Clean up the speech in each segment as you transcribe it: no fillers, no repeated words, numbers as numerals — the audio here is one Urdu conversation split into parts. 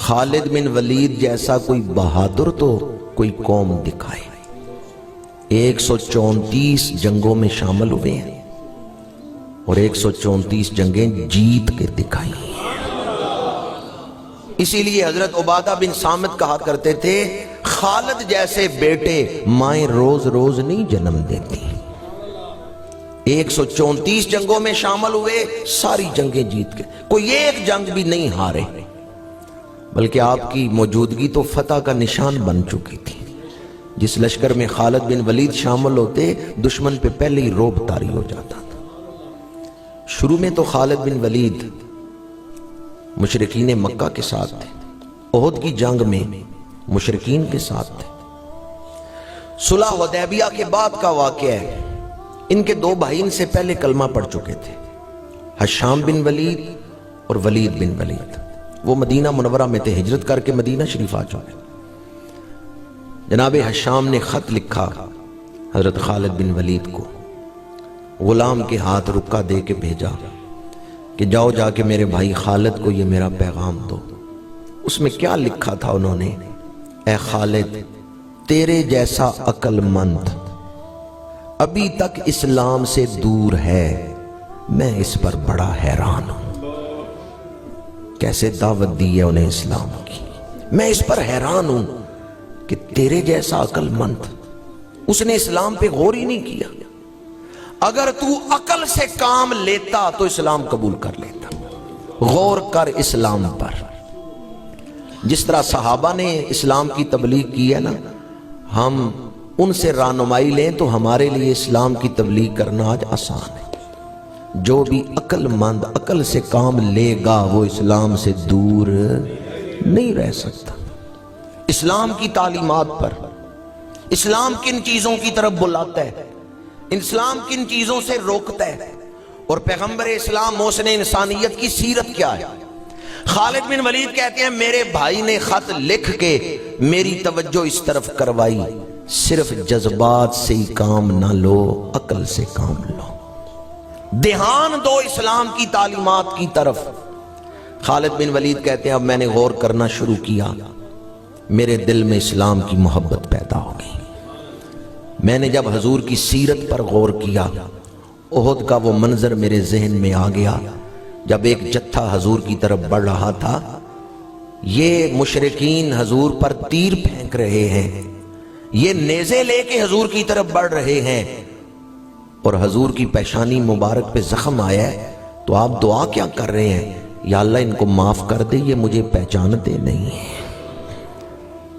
خالد بن ولید جیسا کوئی بہادر تو کوئی قوم دکھائے۔ 134 جنگوں میں شامل ہوئے ہیں اور 134 جنگیں جیت کے دکھائی۔ اسی لیے حضرت عبادہ بن صامت کہا کرتے تھے خالد جیسے بیٹے مائیں روز روز نہیں جنم دیتی۔ 134 جنگوں میں شامل ہوئے، ساری جنگیں جیت کے، کوئی ایک جنگ بھی نہیں ہارے، بلکہ آپ کی موجودگی تو فتح کا نشان بن چکی تھی۔ جس لشکر میں خالد بن ولید شامل ہوتے دشمن پہ پہلے ہی روب طاری ہو جاتا تھا۔ شروع میں تو خالد بن ولید مشرکین مکہ کے ساتھ تھے، احد کی جنگ میں مشرکین کے ساتھ تھے۔ صلح حدیبیہ کے بعد کا واقعہ ہے، ان کے دو بھائی ان سے پہلے کلمہ پڑھ چکے تھے، ہشام بن ولید اور ولید بن ولید۔ وہ مدینہ منورہ میں تھے، ہجرت کر کے مدینہ شریف آ چکے۔ جناب ہشام نے خط لکھا حضرت خالد بن ولید کو، غلام کے ہاتھ رکا دے کے بھیجا کہ جاؤ جا کے میرے بھائی خالد کو یہ میرا پیغام دو۔ اس میں کیا لکھا تھا انہوں نے؟ اے خالد، تیرے جیسا عقل مند ابھی تک اسلام سے دور ہے، میں اس پر بڑا حیران ہوں۔ کیسے دعوت دی ہے انہیں اسلام کی، میں اس پر حیران ہوں کہ تیرے جیسا عقل مند، اس نے اسلام پہ غور ہی نہیں کیا۔ اگر تو عقل سے کام لیتا تو اسلام قبول کر لیتا، غور کر اسلام پر۔ جس طرح صحابہ نے اسلام کی تبلیغ کی ہے نا، ہم ان سے رہنمائی لیں تو ہمارے لیے اسلام کی تبلیغ کرنا آج آسان ہے۔ جو بھی عقل مند عقل سے کام لے گا وہ اسلام سے دور نہیں رہ سکتا۔ اسلام کی تعلیمات پر، اسلام کن چیزوں کی طرف بلاتا ہے، اسلام کن چیزوں سے روکتا ہے، اور پیغمبر اسلام محسن انسانیت کی سیرت کیا ہے۔ خالد بن ولید کہتے ہیں میرے بھائی نے خط لکھ کے میری توجہ اس طرف کروائی، صرف جذبات سے ہی کام نہ لو، عقل سے کام لو، دھیان دو اسلام کی تعلیمات کی طرف۔ خالد بن ولید کہتے ہیں اب میں نے غور کرنا شروع کیا، میرے دل میں اسلام کی محبت پیدا ہو گئی۔ میں نے جب حضور کی سیرت پر غور کیا، احد کا وہ منظر میرے ذہن میں آ گیا، جب ایک جتھا حضور کی طرف بڑھ رہا تھا، یہ مشرکین حضور پر تیر پھینک رہے ہیں، یہ نیزے لے کے حضور کی طرف بڑھ رہے ہیں، اور حضور کی پیشانی مبارک پہ زخم آیا ہے، تو آپ دعا کیا کر رہے ہیں؟ یا اللہ ان کو معاف کر دے، یہ مجھے پہچانتے نہیں ہیں۔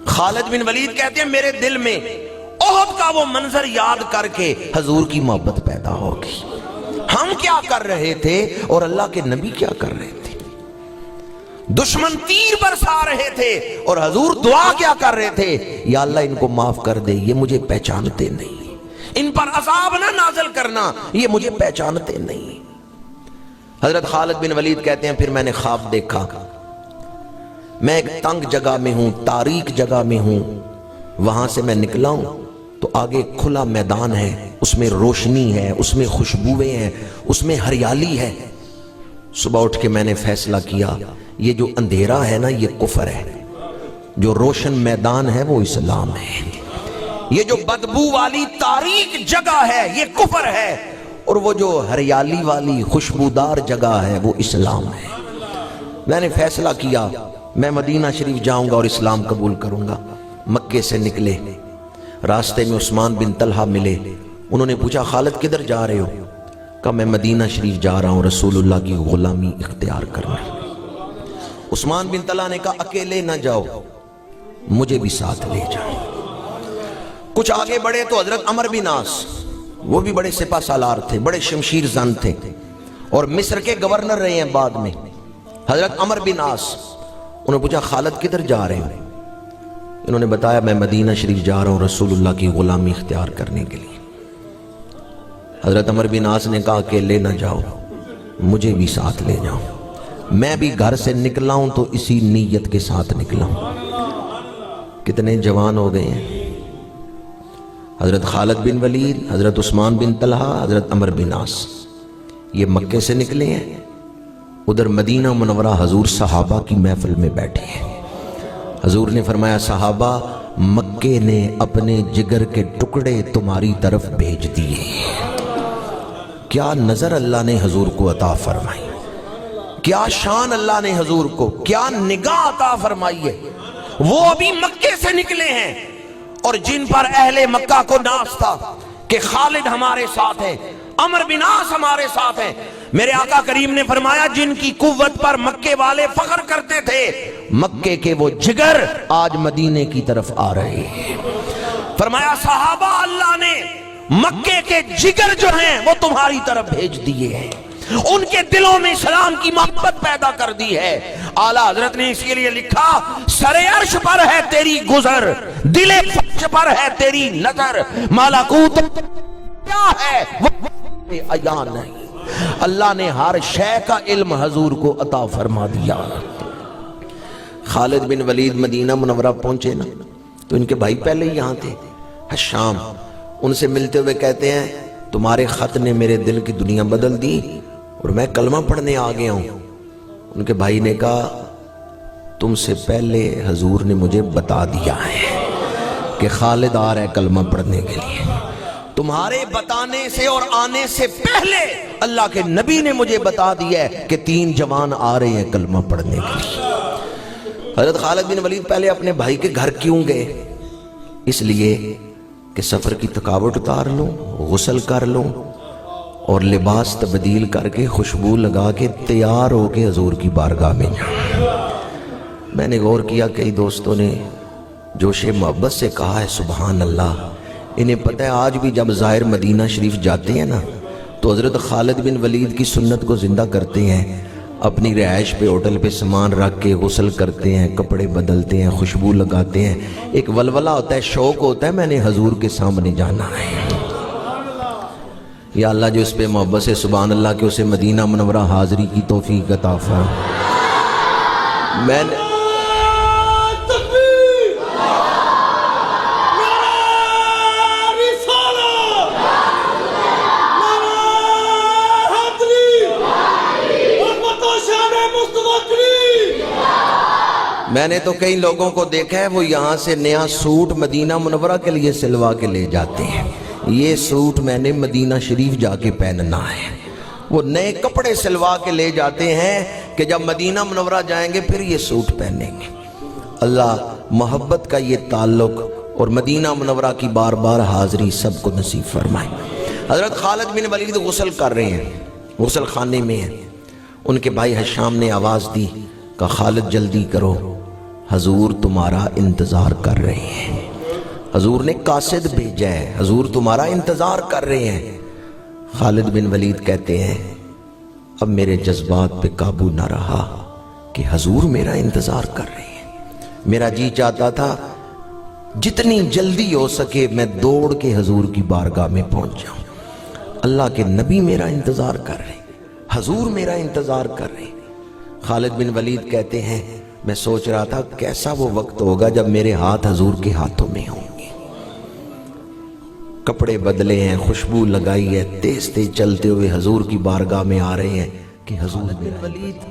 خالد بن ولید کہتے ہیں میرے دل میں احد کا وہ منظر یاد کر کے حضور کی محبت پیدا ہو گئی۔ ہم کیا کر رہے تھے اور اللہ کے نبی کیا کر رہے تھے؟ دشمن تیر برسا رہے تھے اور حضور دعا کیا کر رہے تھے؟ یا اللہ ان کو معاف کر دے، یہ مجھے پہچانتے نہیں، ان پر عذاب نہ نازل کرنا، یہ مجھے پہچانتے نہیں۔ حضرت خالد بن ولید کہتے ہیں پھر میں نے خواب دیکھا، میں ایک تنگ جگہ میں ہوں، تاریک جگہ میں ہوں، وہاں سے میں نکلا ہوں تو آگے کھلا میدان ہے، اس میں روشنی ہے، اس میں خوشبوئیں ہیں، اس میں ہریالی ہے۔ صبح اٹھ کے میں نے فیصلہ کیا یہ جو اندھیرا ہے نا یہ کفر ہے، جو روشن میدان ہے وہ اسلام ہے، یہ جو بدبو والی تاریک جگہ ہے یہ کفر ہے، اور وہ جو ہریالی والی خوشبودار جگہ ہے وہ اسلام ہے۔ میں نے فیصلہ کیا میں مدینہ شریف جاؤں گا اور اسلام قبول کروں گا۔ مکے سے نکلے، راستے میں عثمان بن طلحہ ملے، انہوں نے پوچھا خالد کدھر جا رہے ہو؟ کہا میں مدینہ شریف جا رہا ہوں رسول اللہ کی غلامی اختیار کرنے۔ عثمان بن طلحہ نے کہا اکیلے نہ جاؤ، مجھے بھی ساتھ لے جاؤ۔ کچھ آگے بڑھے تو حضرت عمر بن عاص، وہ بھی بڑے سپہ سالار تھے، بڑے شمشیر زن تھے، اور مصر کے گورنر رہے ہیں بعد میں۔ حضرت عمر بن عاص، انہوں نے پوچھا خالد کدھر جا رہے ہیں؟ انہوں نے بتایا میں مدینہ شریف جا رہا ہوں رسول اللہ کی غلامی اختیار کرنے کے لیے۔ حضرت عمر بن عاص نے کہا اکیلے نہ جاؤ، مجھے بھی ساتھ لے جاؤ، میں بھی گھر سے نکلا ہوں تو اسی نیت کے ساتھ نکلا ہوں۔ کتنے جوان ہو گئے ہیں، حضرت خالد بن ولید، حضرت عثمان بن طلحہ، حضرت عمر بن عاص، یہ مکے سے نکلے ہیں، ادھر مدینہ منورہ حضور صحابہ کی محفل میں بیٹھے ہیں۔ حضور نے فرمایا صحابہ مکے نے اپنے جگر کے ٹکڑے تمہاری طرف بھیج دیے۔ کیا نظر اللہ نے حضور کو عطا فرمائی، کیا شان اللہ نے حضور کو، کیا نگاہ عطا فرمائی ہے۔ وہ ابھی مکے سے نکلے ہیں اور جن پر اہل مکہ کو ناز تھا کہ خالد ہمارے ساتھ ہے، عمر بن عاص ہمارے ساتھ ہیں، میرے آقا کریم نے فرمایا جن کی قوت پر مکے والے فخر کرتے تھے، مکے کے وہ جگر آج مدینے کی طرف آ رہے ہیں۔ فرمایا صحابہ اللہ نے مکے کے جگر جو ہیں وہ تمہاری طرف بھیج دیے ہیں، ان کے دلوں میں اسلام کی محبت پیدا کر دی ہے۔ اعلیٰ حضرت نے اس کے لیے لکھا سر عرش پر ہے تیری گزر، دل فرش پر ہے تیری نظر، ملکوت کیا ہے وہ عیان نہیں۔ اللہ نے ہر شے کا علم حضور کو عطا فرما دیا۔ خالد بن ولید مدینہ منورہ پہنچے نا تو ان کے بھائی پہلے ہی یہاں تھے، حشام، ان سے ملتے ہوئے کہتے ہیں تمہارے خط نے میرے دل کی دنیا بدل دی اور میں کلمہ پڑھنے آ گیا ہوں۔ ان کے بھائی نے کہا تم سے پہلے حضور نے مجھے بتا دیا ہے کہ خالد آ رہا ہے کلمہ پڑھنے کے لیے، تمہارے بتانے سے اور آنے سے پہلے اللہ کے نبی نے مجھے بتا دیا ہے کہ 3 جوان آ رہے ہیں کلمہ پڑھنے کے لیے۔ حضرت خالد بن ولید پہلے اپنے بھائی کے گھر کیوں گئے؟ اس لیے کہ سفر کی تھکاوٹ اتار لوں، غسل کر لوں اور لباس تبدیل کر کے خوشبو لگا کے تیار ہو کے حضور کی بارگاہ میں جاؤں۔ میں نے غور کیا کئی دوستوں نے جوش محبت سے کہا ہے سبحان اللہ، انہیں پتہ ہے آج بھی جب ظاہر مدینہ شریف جاتے ہیں نا تو حضرت خالد بن ولید کی سنت کو زندہ کرتے ہیں، اپنی رہائش پہ ہوٹل پہ سامان رکھ کے غسل کرتے ہیں، کپڑے بدلتے ہیں، خوشبو لگاتے ہیں، ایک ولولہ ہوتا ہے، شوق ہوتا ہے میں نے حضور کے سامنے جانا ہے۔ یا اللہ جو اس پہ محبت سے سبحان اللہ کہ اسے مدینہ منورہ حاضری کی توفیق عطا فرما۔ میں نے میں نے تو کئی لوگوں کو دیکھا ہے وہ یہاں سے نیا سوٹ مدینہ منورہ کے لیے سلوا کے لے جاتے ہیں، یہ سوٹ میں نے مدینہ شریف جا کے پہننا ہے، وہ نئے کپڑے سلوا کے لے جاتے ہیں کہ جب مدینہ منورہ جائیں گے پھر یہ سوٹ پہنیں گے۔ اللہ محبت کا یہ تعلق اور مدینہ منورہ کی بار بار حاضری سب کو نصیب فرمائے۔ حضرت خالد بن ولید غسل کر رہے ہیں، غسل خانے میں ہیں، ان کے بھائی حشام نے آواز دی کہ خالد جلدی کرو حضور تمہارا انتظار کر رہے ہیں۔ حضور نے قاصد بھیجا ہے، حضور تمہارا انتظار کر رہے ہیں۔ خالد بن ولید کہتے ہیں اب میرے جذبات پہ قابو نہ رہا کہ حضور میرا انتظار کر رہے ہیں، میرا جی چاہتا تھا جتنی جلدی ہو سکے میں دوڑ کے حضور کی بارگاہ میں پہنچ جاؤں۔ اللہ کے نبی میرا انتظار کر رہے ہیں، حضور میرا انتظار کر رہے ہیں۔ خالد بن ولید کہتے ہیں میں سوچ رہا تھا کیسا وہ وقت ہوگا جب میرے ہاتھ حضور کے ہاتھوں میں ہوں گے۔ کپڑے بدلے ہیں، خوشبو لگائی ہے، تیز تیز چلتے ہوئے حضور کی بارگاہ میں آ رہے ہیں کہ حضور بن ولید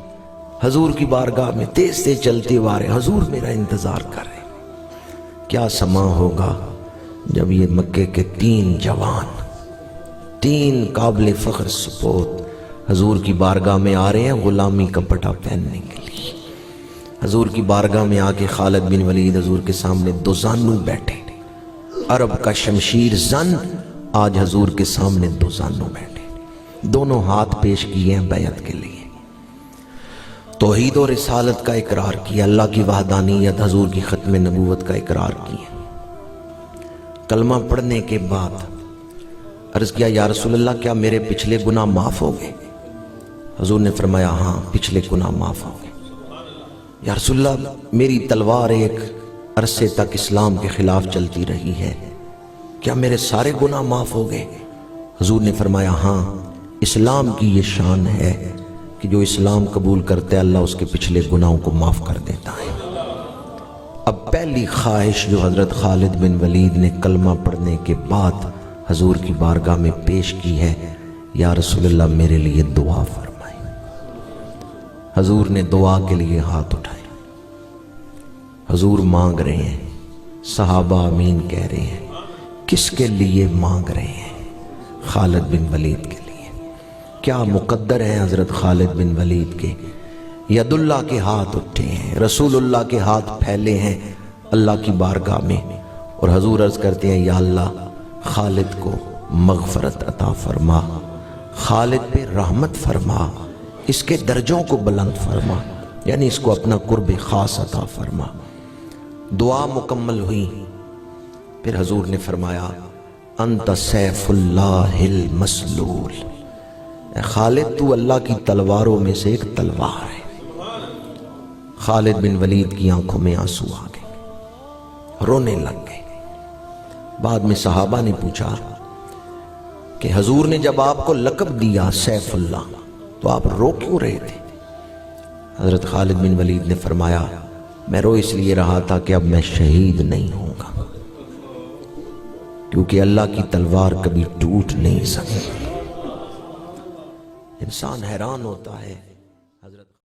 حضور کی بارگاہ میں تیز تیز چلتے ہوئے آ رہے ہیں، حضور میرا انتظار کر رہے ہیں۔ کیا سما ہوگا جب یہ مکے کے 3 جوان، 3 قابل فخر سپوت حضور کی بارگاہ میں آ رہے ہیں غلامی کا پٹا پہننے کے لیے۔ حضور کی بارگاہ میں آ کے خالد بن ولید حضور کے سامنے دو زانو بیٹھے، عرب کا شمشیر زن آج حضور کے سامنے دو زانو بیٹھے، دونوں ہاتھ پیش کیے ہیں بیعت کے لیے، توحید و رسالت کا اقرار کیا، اللہ کی وحدانیت، حضور کی ختم نبوت کا اقرار کیا۔ کلمہ پڑھنے کے بعد عرض کیا یا رسول اللہ کیا میرے پچھلے گناہ معاف ہو گئے؟ حضور نے فرمایا ہاں پچھلے گناہ معاف ہو گئے۔ یا رسول اللہ میری تلوار ایک عرصے تک اسلام کے خلاف چلتی رہی ہے، کیا میرے سارے گناہ معاف ہو گئے؟ حضور نے فرمایا ہاں، اسلام کی یہ شان ہے کہ جو اسلام قبول کرتے اللہ اس کے پچھلے گناہوں کو معاف کر دیتا ہے۔ اب پہلی خواہش جو حضرت خالد بن ولید نے کلمہ پڑھنے کے بعد حضور کی بارگاہ میں پیش کی ہے، یا رسول اللہ میرے لیے دعا فرمائے۔ حضور نے دعا کے لیے ہاتھ اٹھائے، حضور مانگ رہے ہیں، صحابہ آمین کہہ رہے ہیں۔ کس کے لیے مانگ رہے ہیں؟ خالد بن ولید کے لیے۔ کیا مقدر ہیں حضرت خالد بن ولید کے؟ ید اللہ کے ہاتھ اٹھے ہیں، رسول اللہ کے ہاتھ پھیلے ہیں اللہ کی بارگاہ میں، اور حضور عرض کرتے ہیں یا اللہ خالد کو مغفرت عطا فرما، خالد پہ رحمت فرما، اس کے درجوں کو بلند فرما، یعنی اس کو اپنا قرب خاص عطا فرما۔ دعا مکمل ہوئی، پھر حضور نے فرمایا انت سیف اللہ المسلول، اے خالد تو اللہ کی تلواروں میں سے ایک تلوار ہے۔ خالد بن ولید کی آنکھوں میں آنسو آ گئے، رونے لگ گئے۔ بعد میں صحابہ نے پوچھا کہ حضور نے جب آپ کو لقب دیا سیف اللہ تو آپ رو کیوں رہے تھے؟ حضرت خالد بن ولید نے فرمایا میں رو اس لیے رہا تھا کہ اب میں شہید نہیں ہوں گا، کیونکہ اللہ کی تلوار کبھی ٹوٹ نہیں سکتی۔ انسان حیران ہوتا ہے